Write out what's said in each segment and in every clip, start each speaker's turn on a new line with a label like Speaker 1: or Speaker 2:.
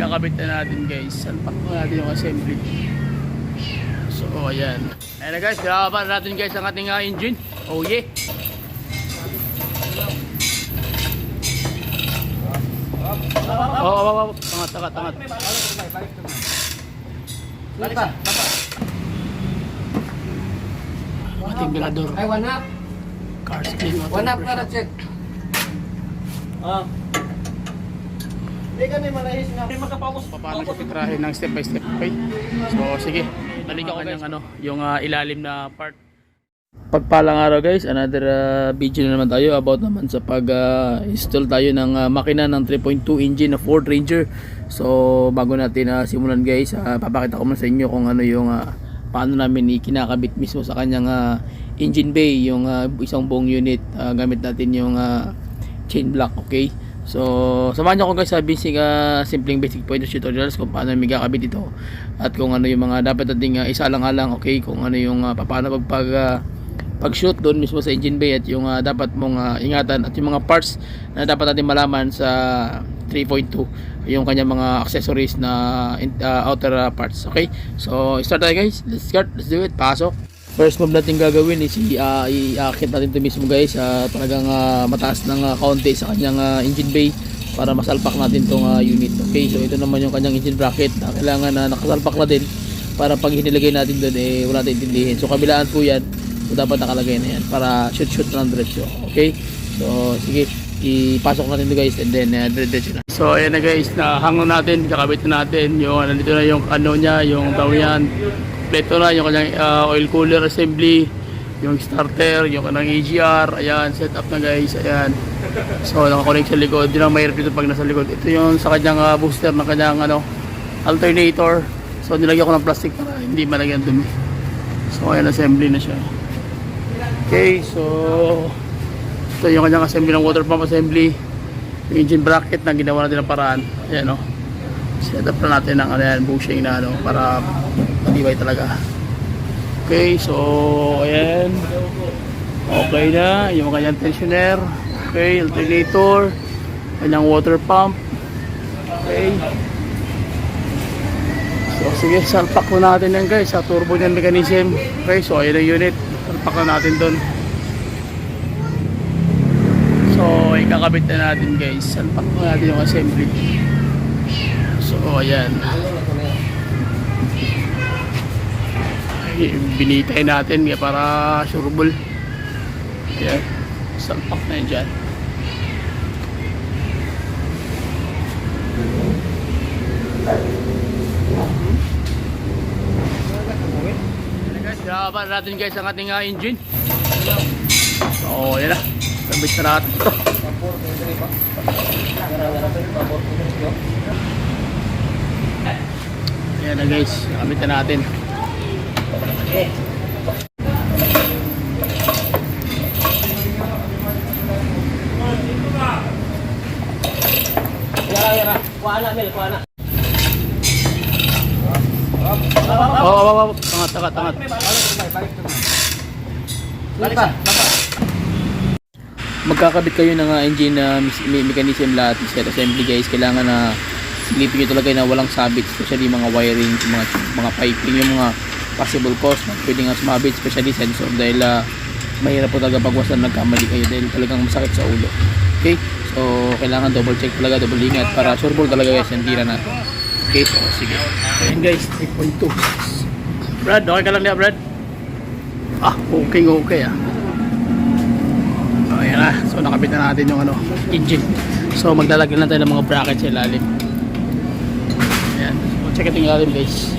Speaker 1: kakabit na natin guys. Salpak na natin yung assembly. So ayan. Ayan na guys, kakabit natin guys ang ating engine. Oh yeah. Oh. Tangat.
Speaker 2: Balik pa.
Speaker 1: Ating bilador.
Speaker 2: Ay, one up.
Speaker 1: Cars clean.
Speaker 2: One up para check. Hindi ka na malahis na. Hindi makapaus.
Speaker 1: Paano siya titrahin ng step by step, okay? So sige, balik ako guys yung ilalim na part. Pagpalang araw guys, another video na naman tayo about naman sa pag-install tayo ng makina ng 3.2 engine na Ford Ranger. So bago natin simulan guys, papakita ko muna sa inyo kung ano yung paano namin ikinakabit mismo sa kanyang engine bay, yung isang buong unit. Gamit natin yung chain block, okay? So samahan nyo ako guys sa simpleng basic pointers tutorials kung paano may kakabit ito at kung ano yung mga dapat nating isalang-alang, okay? Kung ano yung paano pag-shoot doon mismo sa engine bay at yung dapat mong ingatan at yung mga parts na dapat natin malaman sa 3.2, yung kanyang mga accessories na outer parts, okay? So start tayo guys, let's do it, pasok. First move natin gagawin is i-akit natin ito mismo guys, talagang mataas ng kaunti sa kanyang engine bay para masalpak natin itong unit, okay? So ito naman yung kanyang engine bracket na kailangan nakasalpak na din para pag hinilagay natin doon wala tayong intindihin. So kabilaan po yan, so dapat nakalagay na yan para shoot na diretso, okay? So sige, ipasok natin ito guys and then diretso na. So ayan na guys, nahang natin, kakabit na natin yung nandito na yung ano niya, yung daw yan. Ito na yung kanyang oil cooler assembly, yung starter, yung kanyang AGR, ayan, set up na guys, ayan. So nakakonect sa likod, yun ang mahirap dito pag nasa likod. Ito yung sa kanyang booster ng kanyang alternator. So nilagyan ko ng plastic para hindi malagyan dumi. So ayan, assembly na siya. Okay, so ito yung kanyang assembly ng water pump assembly, yung engine bracket na ginawa natin ng paraan, ayan o. Set up na natin ng bushing na para matibay talaga. Okay, so ayan, okay na yung kanyang tensioner, okay, alternator, kanyang water pump, okay. So sige, salpak na natin yan guys sa turbo niyan mechanism. Okay, so ayan ang unit, salpak na natin doon. So ikakabit na natin guys, salpak na natin yung assembly. So ayan, binitay natin para sureball. Ayan, salpak na yan dyan. Gagawa natin guys ang ating engine. So ayan na, kabit na natin ito. Ayan na guys, kabit na natin.
Speaker 2: Yara. Kuha na.
Speaker 1: Oh. Tangat.
Speaker 2: Balik pa.
Speaker 1: Magkakabit kayo ng engine mechanism lahat, set assembly guys. Kailangan na silipin nyo talaga na walang sabit, especially mga wiring, mga piping, yung mga possible cause na pwede nga sumabit, especially sensor, dahil mahirap po talaga pagwasan nagkamali kayo dahil talagang masakit sa ulo, okay? So kailangan double check talaga, double ingat para sureball talaga guys yung tira natin, okay? So sige, ayan guys, 3.2. Brad, okay ka lang niya Brad? Okay So ayan na, so nakabit na natin yung engine. So maglalagay na tayo ng mga bracket sa ilalim. Ayan, so check ito yung ilalim guys.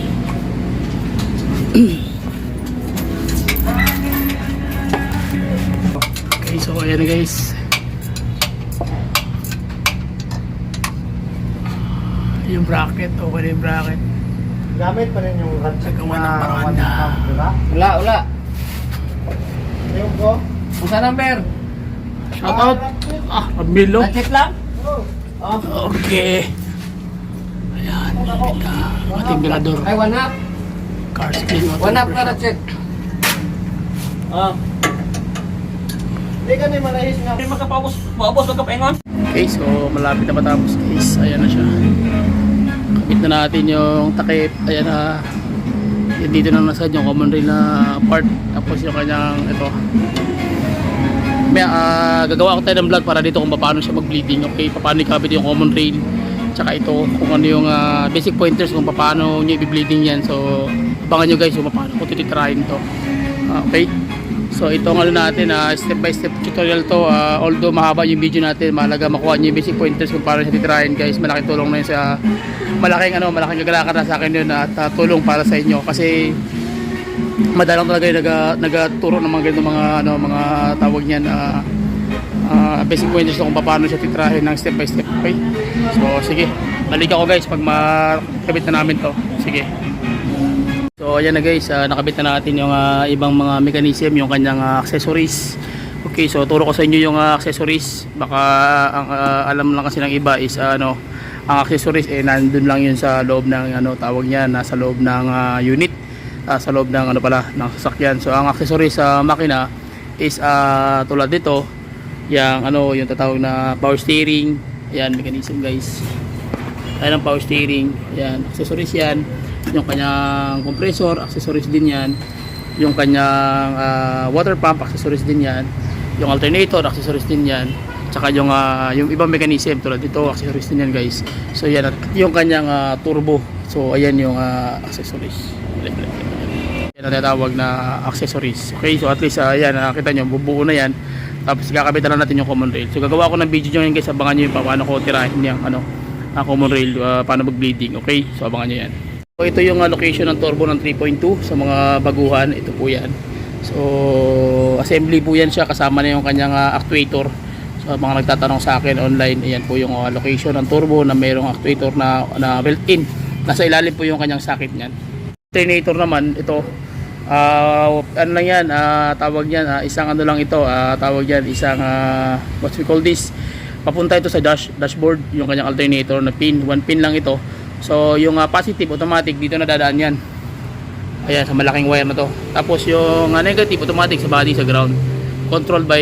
Speaker 1: Okay, so ayan na guys. Yung bracket, okay na yung bracket.
Speaker 2: Gamit pa rin yung ratchet
Speaker 1: Nagawa ng paraan na.
Speaker 2: diba? Wala. Yung ko? Kung saan number?
Speaker 1: Shoutout. Pabilo.
Speaker 2: Ratchet lang?
Speaker 1: Okay. Ayan, malapit ka. Ating bilador.
Speaker 2: Ay, one up.
Speaker 1: Cars clean.
Speaker 2: One up para check. Hindi ka na malahis na. Hindi makapaubos magkapaingon.
Speaker 1: Okay, so malapit na matapos guys. Ayan na siya. nakabit na natin yung takip. Ayan dito na nasa yung common rail na part. Tapos yung kanyang ito. May gagawa ko tayo ng vlog para dito kung paano siya mag-bleeding. Okay, paano ikabit yung common rail. Tsaka ito kung ano yung basic pointers kung paano nyo i-bleeding yan. So abangan nyo guys kung paano ko titirahin to. Okay. So itong ano natin, step by step tutorial to. Although mahaba yung video natin, mahalaga makuha nyo yung basic pointers kung paano siya titirahin guys. Malaking tulong na yun sa malaking kagalakan na sa akin yun at tulong para sa inyo kasi madalang talaga yung nagaturo ng mga ganitong mga tawag niyan basic pointers kung paano siya titirahin ng step by step. Okay? So sige, balik ako guys pag makabit na namin to. Sige. So ayan na guys, nakabit na natin yung ibang mga mechanism, yung kanyang accessories. Okay, so turo ko sa inyo yung accessories. Baka ang alam lang kasi ng iba is ang accessories nandun lang yun sa loob ng tawag niya, nasa loob ng unit, sa loob ng ng sasakyan. So ang accessories sa makina is tulad dito, yung tatawag na power steering. Ayan, mechanism guys. Ayan ang power steering. Ayan, accessories yan. Yung kanyang compressor, accessories din yan. Yung kanyang water pump, accessories din yan. Yung alternator, accessories din yan. Tsaka yung ibang mechanism tulad dito, accessories din yan guys. So yan, at yung kanyang turbo. So ayan yung accessories. Yan ang tinatawag na accessories. Okay, so at least ayan, nakita nyo, bubuo na yan. Tapos gakabitan na natin yung common rail. So gagawa ko ng video nyo yun guys, abangan nyo yung paano ko tirahin yung common rail, paano mag-bleeding. Okay, so abangan nyo yan. So ito yung location ng turbo ng 3.2 sa mga baguhan. Ito po yan. So assembly po yan siya, kasama na yung kanyang actuator. So mga nagtatanong sa akin online, ayan po yung location ng turbo na mayroong actuator na built-in. Nasa ilalim po yung kanyang socket niyan. Alternator naman ito, ano lang yan, tawag yan, isang lang ito, tawag yan, isang what we call this, papunta ito sa dashboard, yung kanyang alternator na pin, 1 pin lang ito. So yung positive automatic dito na dadaan yan, ayan, sa malaking wire na to. Tapos yung negative automatic sa body, sa ground, controlled by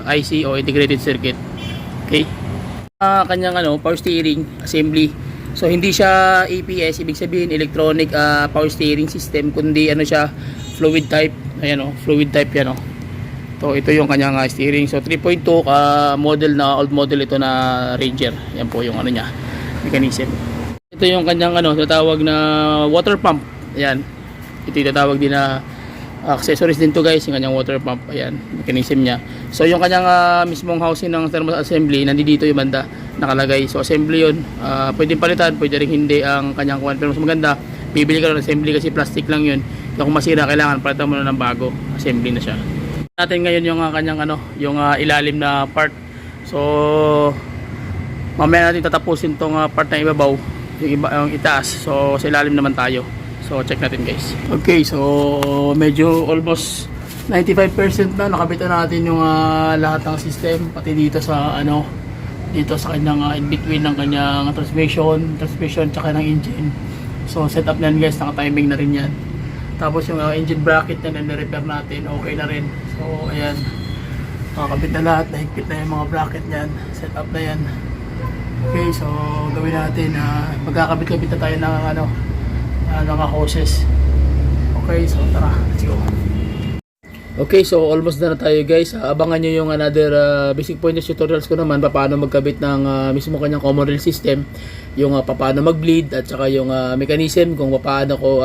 Speaker 1: IC o integrated circuit. Okay, kanyang power steering assembly. So hindi siya APS, ibig sabihin electronic power steering system, kundi siya fluid type. Ayan fluid type yan So ito yung kanyang steering. So 3.2 model na old model ito na Ranger. Yan po yung niya, mechanism. Ito yung kanyang tinatawag na water pump. Ayan. Ito yung tinatawag din na accessories din to guys, yung kanyang water pump. Ayan, mechanism niya. So yung kanyang mismong housing ng thermal assembly, nandito yung banda nakalagay. So assembly yun, pwedeng palitan, pwede rin hindi ang kanyang kuwan. Pero mas maganda, bibili ka ng assembly kasi plastic lang yun. Kung masira, kailangan palitan mo na ng bago, assembly na siya. Natin ngayon yung kanyang yung ilalim na part. So mamaya natin tatapusin tong part na ibabaw, yung itaas. So sa ilalim naman tayo. So check natin guys. Okay, so medyo almost 95% na nakabitan natin yung lahat ng system, pati dito sa dito sa kanyang in between ng kanyang transmission tsaka ng engine. So set up na yan guys, naka-timing na rin yan. Tapos yung engine bracket na repair natin, okay na rin. So ayan, nakakabit na lahat, nahigpit na yung mga bracket niyan, set up na yan. Okay, so gawin natin, magkakabit-kabit na tayo ng mga hoses. Okay, so tara, let's go. Okay, so almost na tayo guys. Abangan nyo yung another basic pointers tutorials ko naman paano magkabit ng mismo kanyang common rail system, yung paano mag-bleed at saka yung mechanism kung paano ko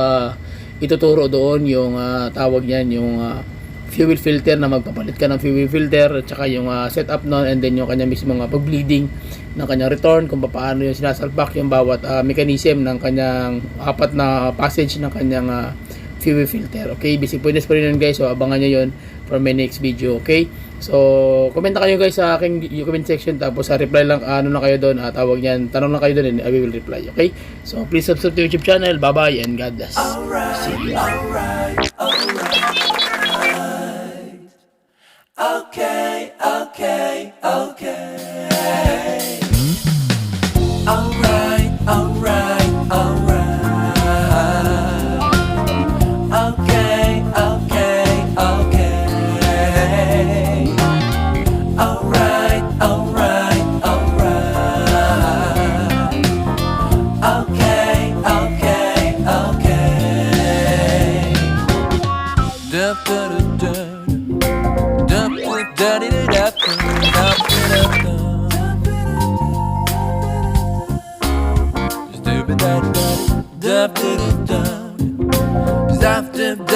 Speaker 1: ituturo doon yung tawag niyan, yung fuel filter na magpapalit ka ng fuel filter at saka yung setup nun, and then yung kanyang mismo pag-bleeding ng kanyang return, kung paano yung sinasalpak yung bawat mechanism ng kanyang apat na passage ng kanyang fuel filter. Okay, basic pointers pa rin yun guys, so abangan nyo yun for my next video. Okay, so komenta kayo guys sa aking comment section, tapos reply lang na kayo doon, tawag niyan, tanong lang kayo doon and I will reply. Okay, so please subscribe to YouTube channel. Bye bye and God bless. See you.
Speaker 3: Okay, okay, okay. Alright, alright, alright. Okay, okay, okay. Alright, alright, alright. Okay. Da-da-da-da-da.